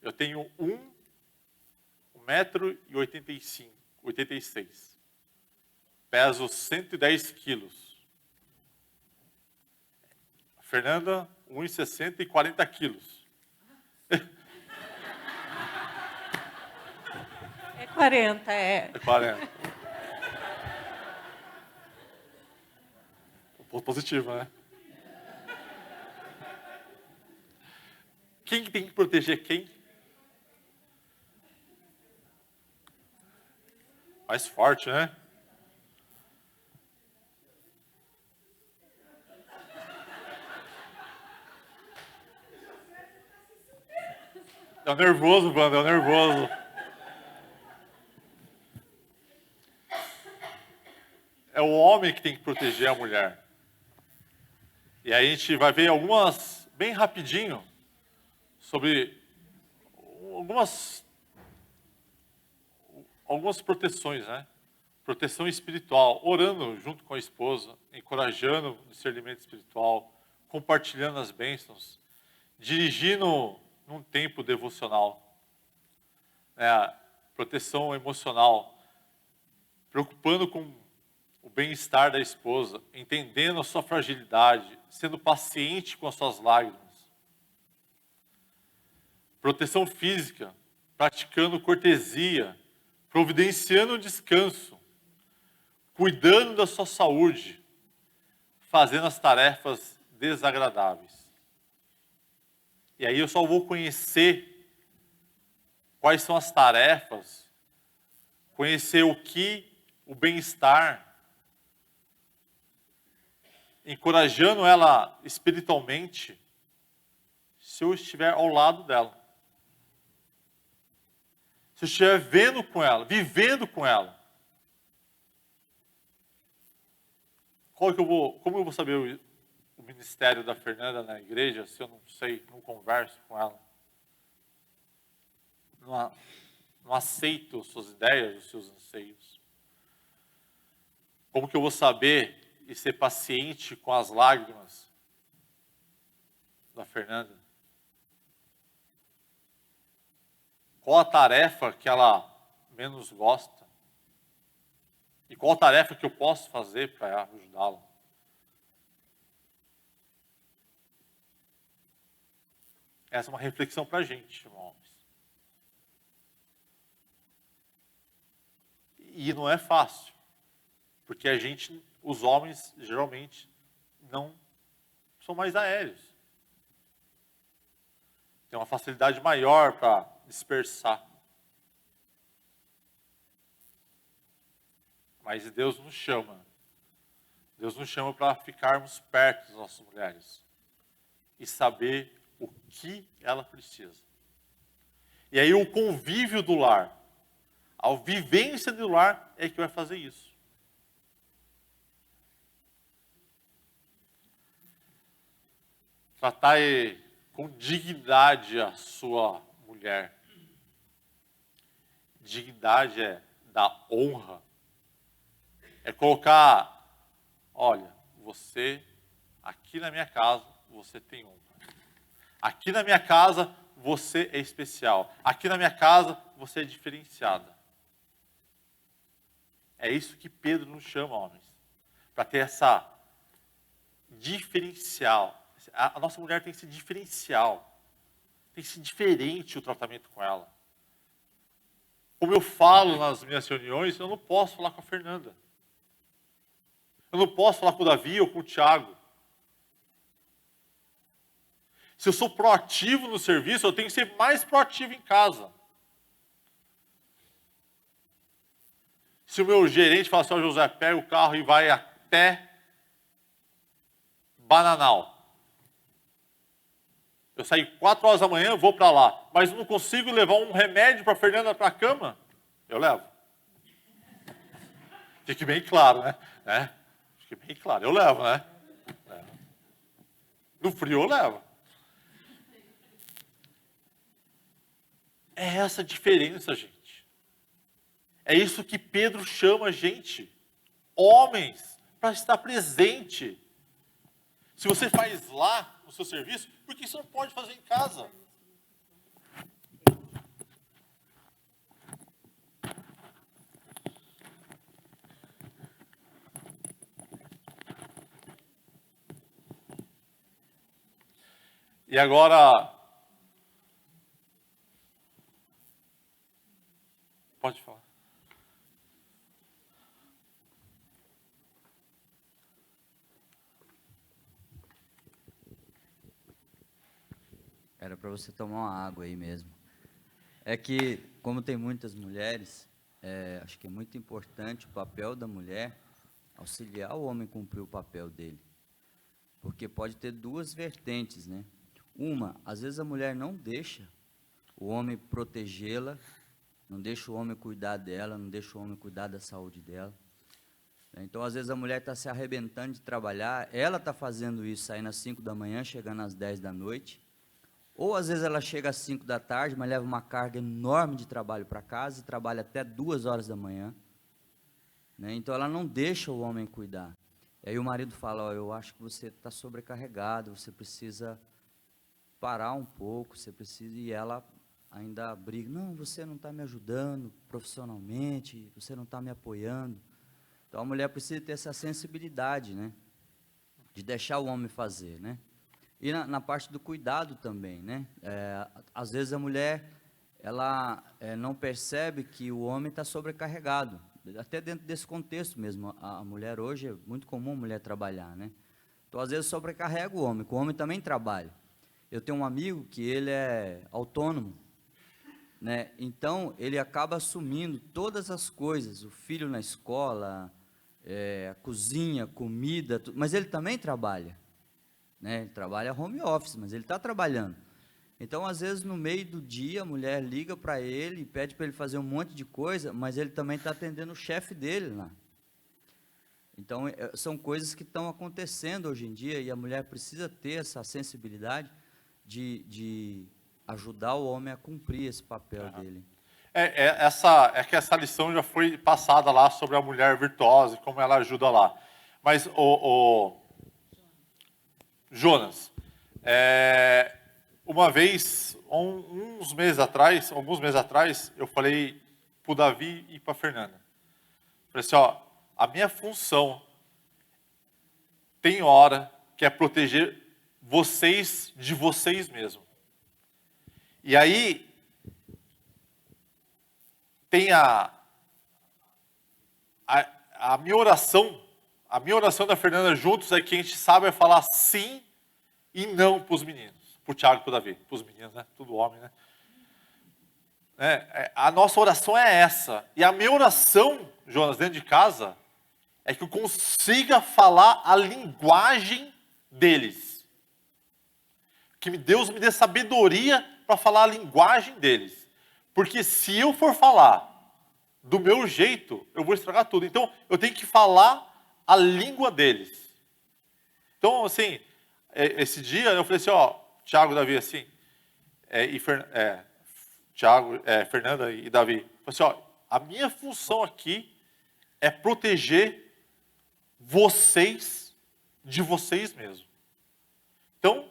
Eu tenho 1,90 1,85 m, 86. Peso 110 quilos. A Fernanda, 1,60 m e 40 quilos. É 40, é. É 40. Um ponto positivo, né? Quem que tem que proteger quem? Mais forte, né? É o nervoso, Wanda, é o nervoso. É o homem que tem que proteger a mulher. E aí a gente vai ver algumas, bem rapidinho, sobre algumas proteções, né? Proteção espiritual, orando junto com a esposa, encorajando o discernimento espiritual, compartilhando as bênçãos, dirigindo num tempo devocional, né? Proteção emocional, preocupando com o bem-estar da esposa, entendendo a sua fragilidade, sendo paciente com as suas lágrimas. Proteção física, praticando cortesia, providenciando o descanso, cuidando da sua saúde, fazendo as tarefas desagradáveis. E aí eu só vou conhecer quais são as tarefas, conhecer o bem-estar, encorajando ela espiritualmente, se eu estiver ao lado dela. Se eu estiver vendo com ela, vivendo com ela. Como eu vou saber o ministério da Fernanda na igreja se eu não sei, não converso com ela? Não aceito suas ideias, os seus anseios. Como que eu vou saber e ser paciente com as lágrimas da Fernanda? Qual a tarefa que ela menos gosta? E qual a tarefa que eu posso fazer para ajudá-la? Essa é uma reflexão para a gente, irmãos. E não é fácil, porque os homens, geralmente, não são mais aéreos. Tem uma facilidade maior para dispersar. Mas Deus nos chama. Deus nos chama para ficarmos perto das nossas mulheres e saber o que ela precisa. E aí o convívio do lar, a vivência do lar é que vai fazer isso. Tratar com dignidade a sua mulher. Dignidade é dar honra. É colocar, olha, você, aqui na minha casa, você tem honra. Aqui na minha casa, você é especial. Aqui na minha casa, você é diferenciada. É isso que Pedro nos chama, homens. Para ter essa diferencial. A nossa mulher tem que ser diferencial. Tem que ser diferente o tratamento com ela. Como eu falo nas minhas reuniões, eu não posso falar com a Fernanda. Eu não posso falar com o Davi ou com o Thiago. Se eu sou proativo no serviço, eu tenho que ser mais proativo em casa. Se o meu gerente fala assim, ó, José, pega o carro e vai até Bananal. Eu saí 4 horas da manhã, vou para lá. Mas não consigo levar um remédio para a Fernanda para a cama? Eu levo. Fique bem claro, né? Fique bem claro, eu levo, né? No frio eu levo. É essa a diferença, gente. É isso que Pedro chama a gente. Homens, para estar presente. Se você faz lá no seu serviço, por que você não pode fazer em casa? E agora, pode falar. Era para você tomar uma água aí mesmo. É que, como tem muitas mulheres, acho que é muito importante o papel da mulher auxiliar o homem a cumprir o papel dele. Porque pode ter duas vertentes, né? Uma, às vezes a mulher não deixa o homem protegê-la, não deixa o homem cuidar dela, não deixa o homem cuidar da saúde dela. Então, às vezes a mulher está se arrebentando de trabalhar, ela está fazendo isso, saindo às 5 da manhã, chegando às 10 da noite. Ou às vezes ela chega às 5 da tarde, mas leva uma carga enorme de trabalho para casa e trabalha até 2 horas da manhã. Né? Então ela não deixa o homem cuidar. E aí o marido fala, ó, eu acho que você está sobrecarregado, você precisa parar um pouco, você precisa, e ela ainda briga, não, você não está me ajudando profissionalmente, você não está me apoiando. Então a mulher precisa ter essa sensibilidade, né? De deixar o homem fazer, né? E na parte do cuidado também, né? Às vezes a mulher, ela não percebe que o homem está sobrecarregado. Até dentro desse contexto mesmo, a mulher hoje, é muito comum a mulher trabalhar, né? Então, às vezes, sobrecarrega o homem, que o homem também trabalha. Eu tenho um amigo que ele é autônomo, né? Então, ele acaba assumindo todas as coisas, o filho na escola, a cozinha, comida, mas ele também trabalha. Né? Ele trabalha home office, mas ele está trabalhando. Então, às vezes, no meio do dia, a mulher liga para ele e pede para ele fazer um monte de coisa, mas ele também está atendendo o chefe dele lá. Então, são coisas que estão acontecendo hoje em dia e a mulher precisa ter essa sensibilidade de ajudar o homem a cumprir esse papel dele. Que essa lição já foi passada lá sobre a mulher virtuosa e como ela ajuda lá. Mas, Jonas, uma vez, alguns meses atrás, eu falei para o Davi e para a Fernanda. Falei assim, ó, a minha função tem hora que é proteger vocês de vocês mesmos. E aí, tem a minha oração, da Fernanda juntos é que a gente sabe falar sim e não para os meninos, para o Thiago e para o Davi, para os meninos, né? Tudo homem, né? A nossa oração é essa. E a minha oração, Jonas, dentro de casa, é que eu consiga falar a linguagem deles. Que Deus me dê sabedoria para falar a linguagem deles. Porque se eu for falar do meu jeito, eu vou estragar tudo. Então, eu tenho que falar a língua deles. Então, assim, esse dia eu falei assim, ó, Thiago, Davi, assim, Thiago, Fernanda e Davi, falei assim, ó, a minha função aqui é proteger vocês de vocês mesmos. Então,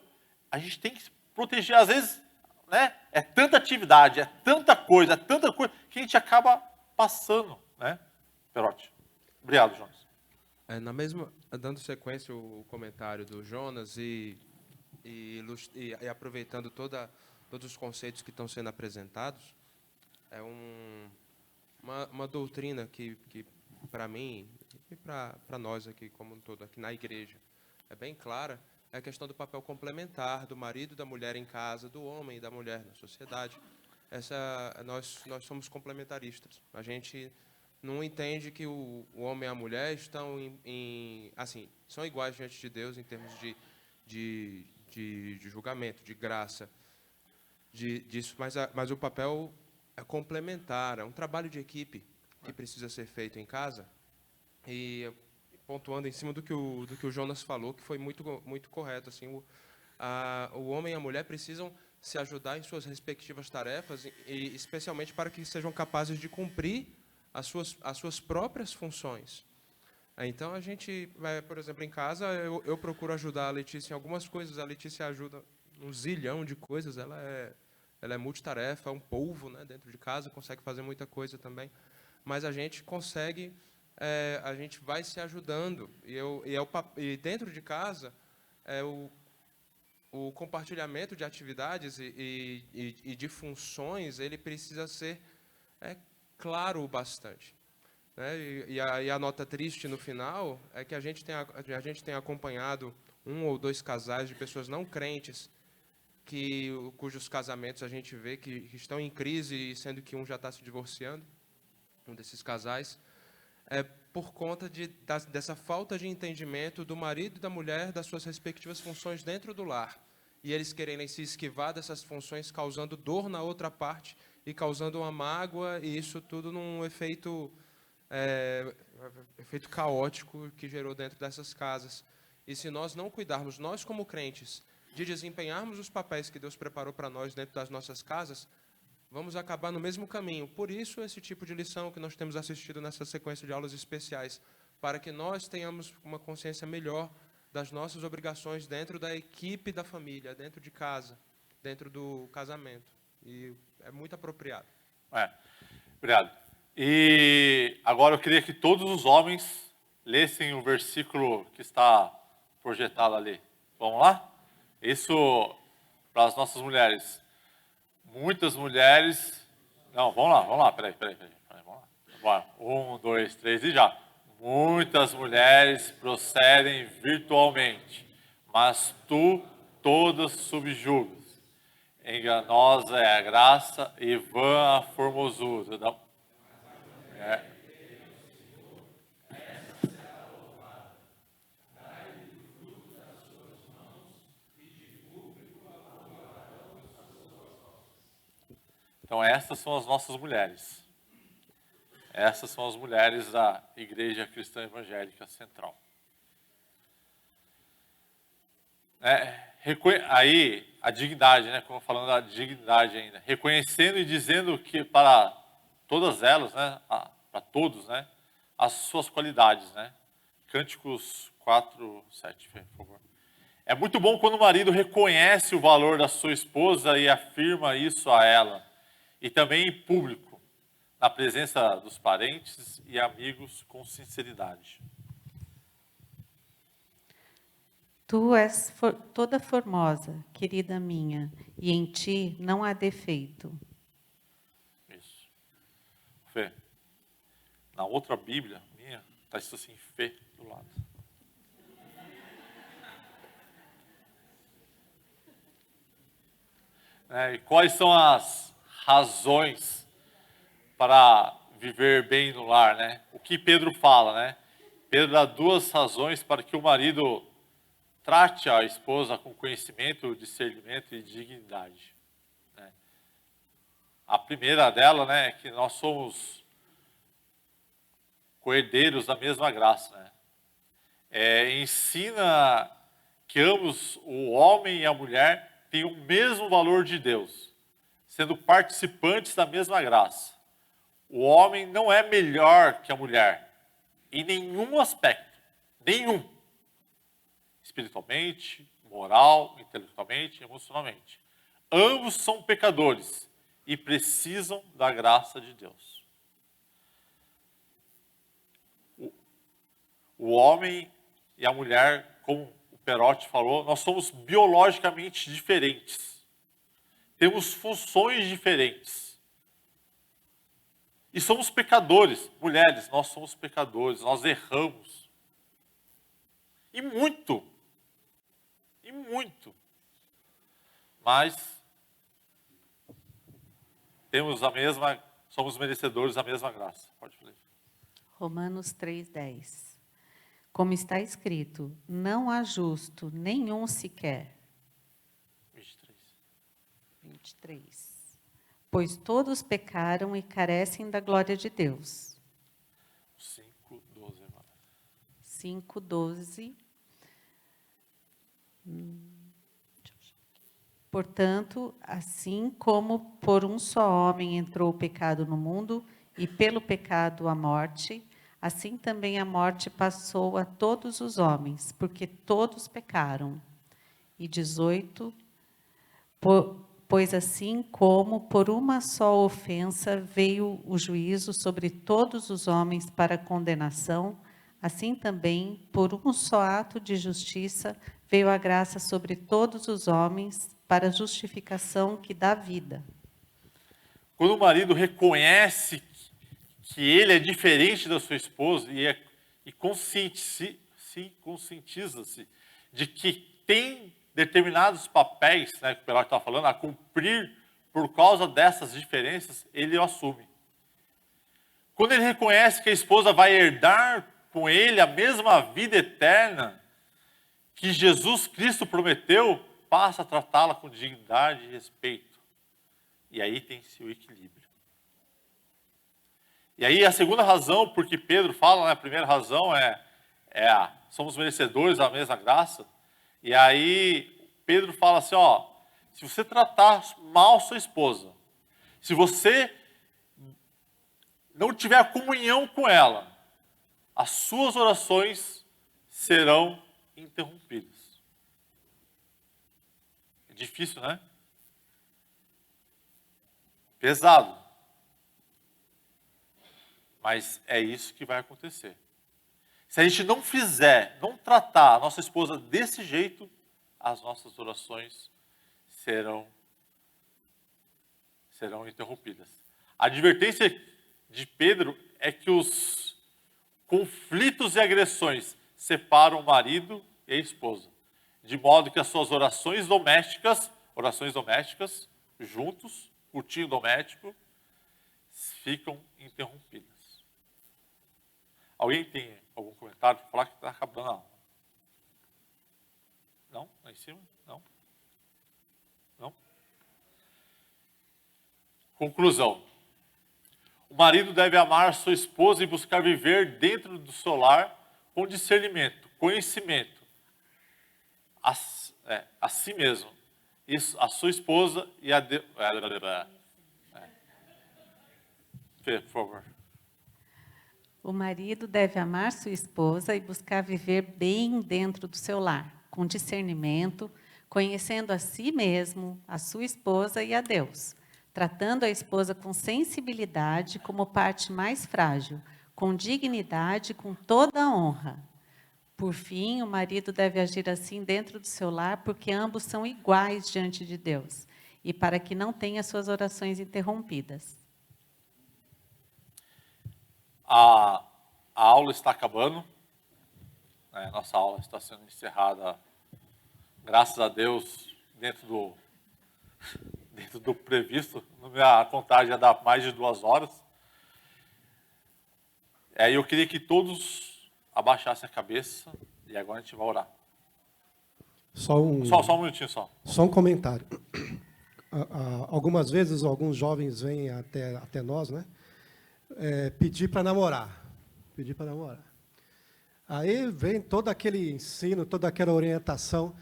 a gente tem que se proteger, às vezes, né? É tanta atividade, é tanta coisa que a gente acaba passando, né? Perotti. Obrigado, Jonas. Dando sequência ao comentário do Jonas e aproveitando todos os conceitos que estão sendo apresentados, é uma doutrina que para mim e para nós aqui como um todo, aqui na igreja, é bem clara, é a questão do papel complementar do marido e da mulher em casa, do homem e da mulher na sociedade. Nós somos complementaristas. A gente não entende que o homem e a mulher estão assim, são iguais diante de Deus em termos de julgamento, de graça, disso, mas o papel é complementar, é um trabalho de equipe que precisa ser feito em casa. E pontuando em cima do que o Jonas falou, que foi muito, muito correto, assim, o homem e a mulher precisam se ajudar em suas respectivas tarefas, e especialmente para que sejam capazes de cumprir as suas próprias funções. Então, a gente, por exemplo, em casa, eu procuro ajudar a Letícia em algumas coisas, a Letícia ajuda um zilhão de coisas, ela é multitarefa, é um polvo, né, dentro de casa, consegue fazer muita coisa também, mas a gente consegue, a gente vai se ajudando, e dentro de casa, o o compartilhamento de atividades e de funções, ele precisa ser claro o bastante. Né? E a nota triste no final é que a gente tem acompanhado 1 ou 2 casais de pessoas não crentes, cujos casamentos a gente vê que estão em crise, sendo que um já está se divorciando, um desses casais, por conta dessa falta de entendimento do marido e da mulher das suas respectivas funções dentro do lar. E eles quererem se esquivar dessas funções, causando dor na outra parte e causando uma mágoa, e isso tudo num efeito caótico que gerou dentro dessas casas. E se nós não cuidarmos, nós como crentes, de desempenharmos os papéis que Deus preparou para nós dentro das nossas casas, vamos acabar no mesmo caminho. Por isso, esse tipo de lição que nós temos assistido nessa sequência de aulas especiais, para que nós tenhamos uma consciência melhor das nossas obrigações dentro da equipe da família, dentro de casa, dentro do casamento. E é muito apropriado. Obrigado. E agora eu queria que todos os homens lessem o versículo que está projetado ali. Vamos lá? Isso para as nossas mulheres. Muitas mulheres... Não, vamos lá. Peraí. Vamos lá. 1, 2, 3 e já. Muitas mulheres procedem virtualmente, mas tu todas subjugas. Enganosa é a graça e vã a formosura. Então, essas são as nossas mulheres. Essas são as mulheres da Igreja Cristã Evangélica Central. Aí, a dignidade, né? Como falando da dignidade ainda. Reconhecendo e dizendo que para todas elas, né? Para todos, né? As suas qualidades, né? Cânticos 4, 7, por favor. É muito bom quando o marido reconhece o valor da sua esposa e afirma isso a ela. E também em público, na presença dos parentes e amigos com sinceridade. Tu és toda formosa, querida minha, e em ti não há defeito. Isso. Fê, na outra Bíblia minha, está isso assim, Fê, do lado. E quais são as razões para viver bem no lar, né? O que Pedro fala, né? Pedro dá 2 razões para que o marido trate a esposa com conhecimento, discernimento e dignidade. Né? A primeira dela, né, é que nós somos coerdeiros da mesma graça. Né? Ensina que ambos, o homem e a mulher, têm o mesmo valor de Deus, sendo participantes da mesma graça. O homem não é melhor que a mulher, em nenhum aspecto, nenhum. Espiritualmente, moral, intelectualmente, emocionalmente. Ambos são pecadores e precisam da graça de Deus. O homem e a mulher, como o Perotti falou, nós somos biologicamente diferentes. Temos funções diferentes. E somos pecadores. Mulheres, nós somos pecadores, nós erramos. E muito. Mas somos merecedores da mesma graça. Pode falar. Romanos 3:10. Como está escrito, não há justo nenhum sequer. 23. Pois todos pecaram e carecem da glória de Deus. 5:12 agora. 5:12. Portanto, assim como por um só homem entrou o pecado no mundo, e pelo pecado a morte, assim também a morte passou a todos os homens, porque todos pecaram. E 18, pois assim como por uma só ofensa veio o juízo sobre todos os homens para condenação, assim também, por um só ato de justiça, veio a graça sobre todos os homens para a justificação que dá vida. Quando o marido reconhece que ele é diferente da sua esposa e conscientiza-se de que tem determinados papéis, né, que o Pelé estava falando, a cumprir por causa dessas diferenças, ele o assume. Quando ele reconhece que a esposa vai herdar com ele a mesma vida eterna que Jesus Cristo prometeu, passa a tratá-la com dignidade e respeito. E aí tem-se o equilíbrio. E aí a segunda razão, porque Pedro fala, né, a primeira razão somos merecedores da mesma graça. E aí Pedro fala assim, ó, se você tratar mal sua esposa, se você não tiver comunhão com ela, as suas orações serão interrompidas. É difícil, né? Pesado. Mas é isso que vai acontecer. Se a gente não tratar a nossa esposa desse jeito, as nossas orações serão interrompidas. A advertência de Pedro é que os conflitos e agressões separam o marido e a esposa, de modo que as suas orações domésticas, juntos, cultinho doméstico, ficam interrompidas. Alguém tem algum comentário para falar que está acabando a aula? Não? Lá em cima? Não? Não? Conclusão. O marido deve amar sua esposa e buscar viver dentro do seu lar com discernimento, conhecimento, a si mesmo, isso, a sua esposa e a Deus. Por favor. O marido deve amar sua esposa e buscar viver bem dentro do seu lar, com discernimento, conhecendo a si mesmo, a sua esposa e a Deus, tratando a esposa com sensibilidade como parte mais frágil, com dignidade, com toda a honra. Por fim, o marido deve agir assim dentro do seu lar, porque ambos são iguais diante de Deus, e para que não tenha suas orações interrompidas. A aula está acabando, né? Nossa aula está sendo encerrada, graças a Deus, dentro do previsto. Na minha contagem já dá mais de 2 horas. Eu queria que todos abaixassem a cabeça e agora a gente vai orar. Só um minutinho só. Só um comentário. Algumas vezes alguns jovens vêm até nós, né? Pedir para namorar. Aí vem todo aquele ensino, toda aquela orientação,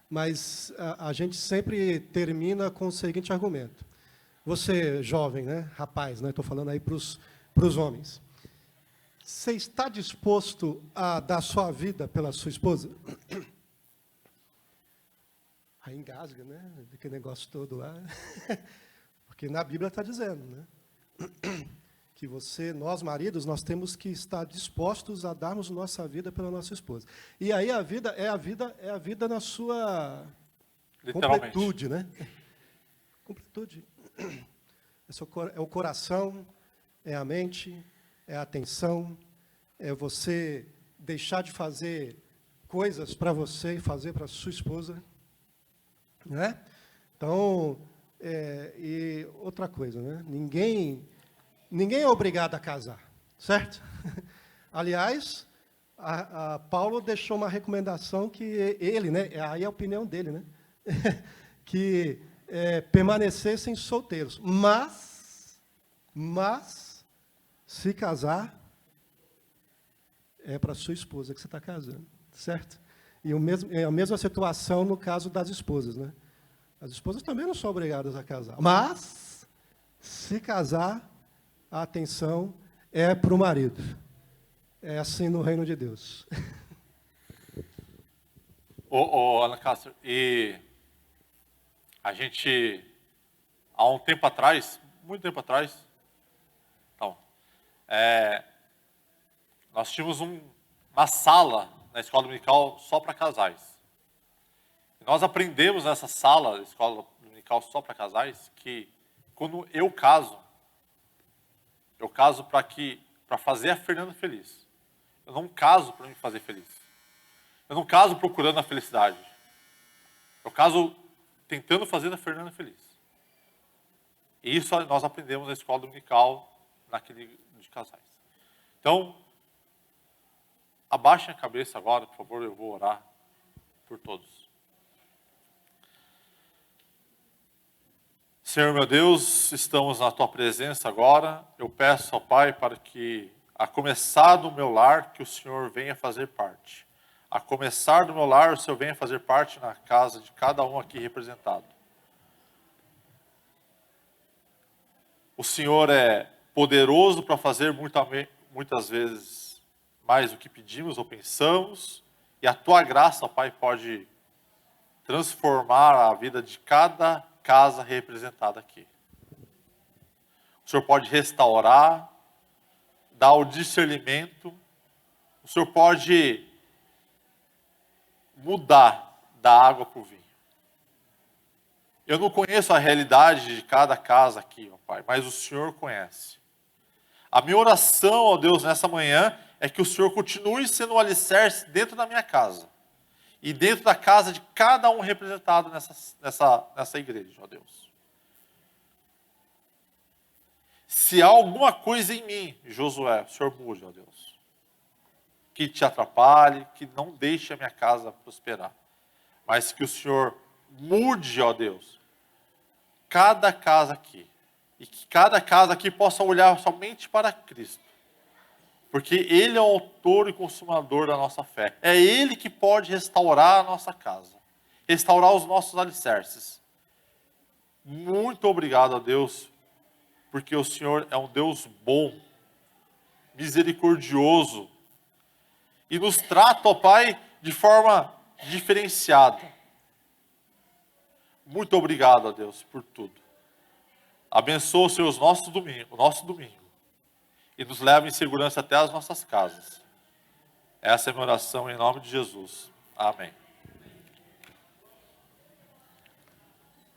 mas a gente sempre termina com o seguinte argumento. Você, jovem, né? Rapaz, né? Estou falando aí para os homens. Você está disposto a dar sua vida pela sua esposa? Aí engasga, né? Aquele negócio todo lá. Porque na Bíblia está dizendo, né? Que nós maridos, nós temos que estar dispostos a darmos nossa vida pela nossa esposa. E aí a vida é a vida na sua completude, né? Completude. É o coração, é a mente, é a atenção, é você deixar de fazer coisas para você e fazer para a sua esposa, né? Então, e outra coisa, né? Ninguém é obrigado a casar, certo? Aliás, Paulo deixou uma recomendação que ele, né? Aí é a opinião dele, né? Que permanecessem solteiros, mas se casar é para sua esposa que você está casando, certo? E a mesma situação no caso das esposas, né? As esposas também não são obrigadas a casar, mas se casar, a atenção é para o marido. É assim no reino de Deus. Ana Castro, e a gente, há um tempo atrás, muito tempo atrás, então, nós tínhamos uma sala na escola dominical só para casais. E nós aprendemos nessa sala da escola dominical só para casais que quando eu caso para fazer a Fernanda feliz. Eu não caso para me fazer feliz. Eu não caso procurando a felicidade. Eu caso tentando fazer a Fernanda feliz. E isso nós aprendemos na escola dominical, naquele de casais. Então, abaixem a cabeça agora, por favor, eu vou orar por todos. Senhor meu Deus, estamos na Tua presença agora. Eu peço ao Pai para que, a começar do meu lar, que o Senhor venha fazer parte. A começar do meu lar, o Senhor venha fazer parte na casa de cada um aqui representado. O Senhor é poderoso para fazer muitas vezes mais do que pedimos ou pensamos, e a Tua graça, Pai, pode transformar a vida de cada casa representada aqui. O Senhor pode restaurar, dar o discernimento, o Senhor pode mudar da água para o vinho. Eu não conheço a realidade de cada casa aqui, ó Pai, mas o Senhor conhece. A minha oração, ó Deus, nessa manhã, é que o Senhor continue sendo um alicerce dentro da minha casa. E dentro da casa de cada um representado nessa igreja, ó Deus. Se há alguma coisa em mim, Josué, o Senhor mude, ó Deus. Que te atrapalhe, que não deixe a minha casa prosperar. Mas que o Senhor mude, ó Deus, cada casa aqui. E que cada casa aqui possa olhar somente para Cristo. Porque Ele é o autor e consumador da nossa fé. É Ele que pode restaurar a nossa casa. Restaurar os nossos alicerces. Muito obrigado a Deus, porque o Senhor é um Deus bom, misericordioso, e nos trata, ó Pai, de forma diferenciada. Muito obrigado a Deus por tudo. Abençoa, Senhor, o nosso domingo. E nos leva em segurança até as nossas casas. Essa é a minha oração em nome de Jesus. Amém.